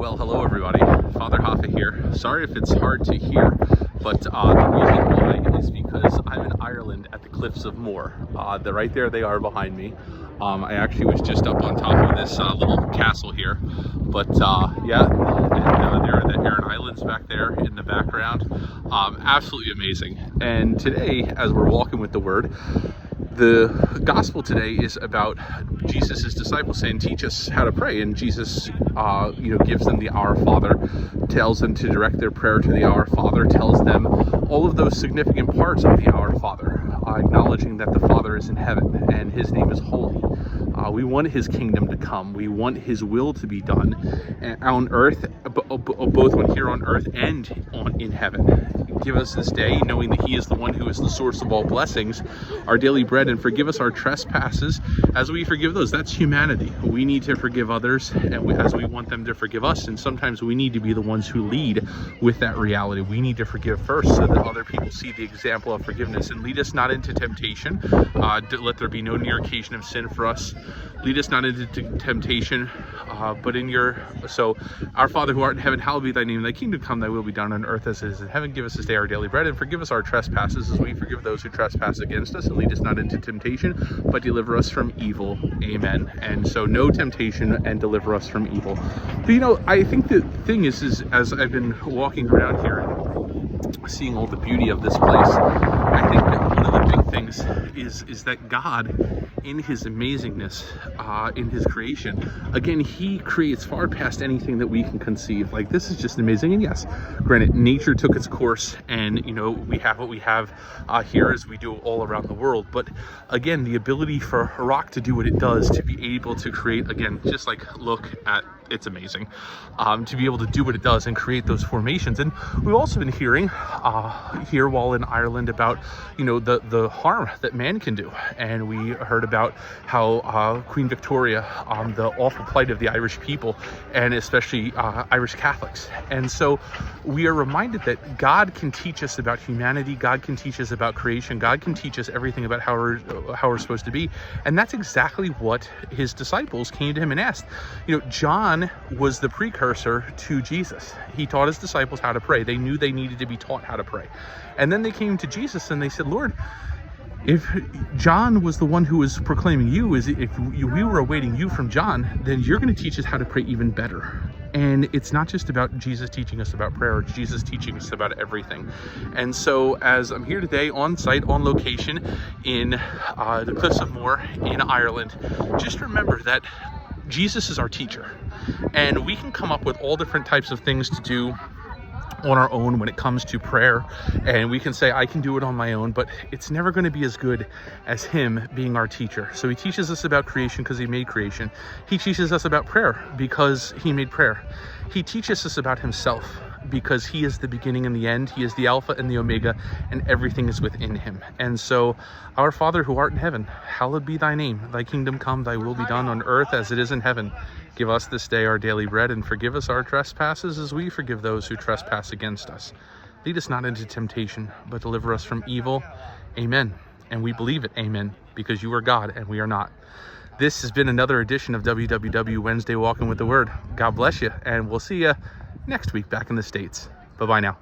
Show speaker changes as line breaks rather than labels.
Well, hello everybody. Father Hoffa here. Sorry if it's hard to hear, but the reason why is because I'm in Ireland at the Cliffs of Moher. Right there they are behind me. I actually was just up on top of this little castle here, but yeah, and there are the Aran Islands back there in the background. Absolutely amazing. And today, as we're walking with the Word, the gospel today is about Jesus' disciples saying, teach us how to pray. And Jesus, gives them the Our Father, tells them to direct their prayer to the Our Father, tells them all of those significant parts of the Our Father, acknowledging that the Father is in heaven and his name is holy. We want his kingdom to come. We want his will to be done on earth, both here on earth and in heaven. Give us this day, knowing that he is the one who is the source of all blessings, our daily bread, and forgive us our trespasses as we forgive those. That's humanity. We need to forgive others as we want them to forgive us. And sometimes we need to be the ones who lead with that reality. We need to forgive first so that other people see the example of forgiveness. And lead us not into temptation. Let there be no near occasion of sin for us. Lead us not into temptation, so our Father who art in heaven, hallowed be thy name. Thy kingdom come, thy will be done on earth as it is in heaven. Give us this day our daily bread, and forgive us our trespasses as we forgive those who trespass against us. And lead us not into temptation, but deliver us from evil. Amen. And so no temptation, and deliver us from evil. But I think the thing is as I've been walking around here and seeing all the beauty of this place, I think that one of the big things is that God, in his amazingness, in his creation, again, he creates far past anything that we can conceive. Like, this is just amazing. And yes, granted, nature took its course, and we have what we have here as we do all around the world. But again, the ability for a rock to do what it does, to be able to create, again, just like, look at, it's amazing, to be able to do what it does and create those formations. And we've also been hearing here while in Ireland about the harm that man can do, and we heard about how Queen Victoria, the awful plight of the Irish people, and especially Irish Catholics. And so we are reminded that God can teach us about humanity, God can teach us about creation, God can teach us everything about how we're supposed to be. And that's exactly what his disciples came to him and asked. John was the precursor to Jesus. He taught his disciples how to pray. They knew they needed to be taught how to pray. And then they came to Jesus and they said, Lord, if John was the one who was proclaiming you, we were awaiting you from John, then you're going to teach us how to pray even better. And it's not just about Jesus teaching us about prayer, it's Jesus teaching us about everything. And so as I'm here today on site, on location in the Cliffs of Moher in Ireland, just remember that Jesus is our teacher. And we can come up with all different types of things to do on our own when it comes to prayer, and we can say I can do it on my own, but it's never going to be as good as him being our teacher. So he teaches us about creation because he made creation. He teaches us about prayer because he made prayer. He teaches us about himself because he is the beginning and the end. He is the Alpha and the Omega, and everything is within him. And so, our Father who art in heaven, hallowed be thy name. Thy kingdom come, thy will be done on earth as it is in heaven. Give us this day our daily bread, and forgive us our trespasses as we forgive those who trespass against us. Lead us not into temptation, but deliver us from evil. Amen. And we believe it, amen, because you are God and we are not. This has been another edition of WWW Wednesday Walking with the Word. God bless you, and we'll see you next week back in the States. Bye-bye now.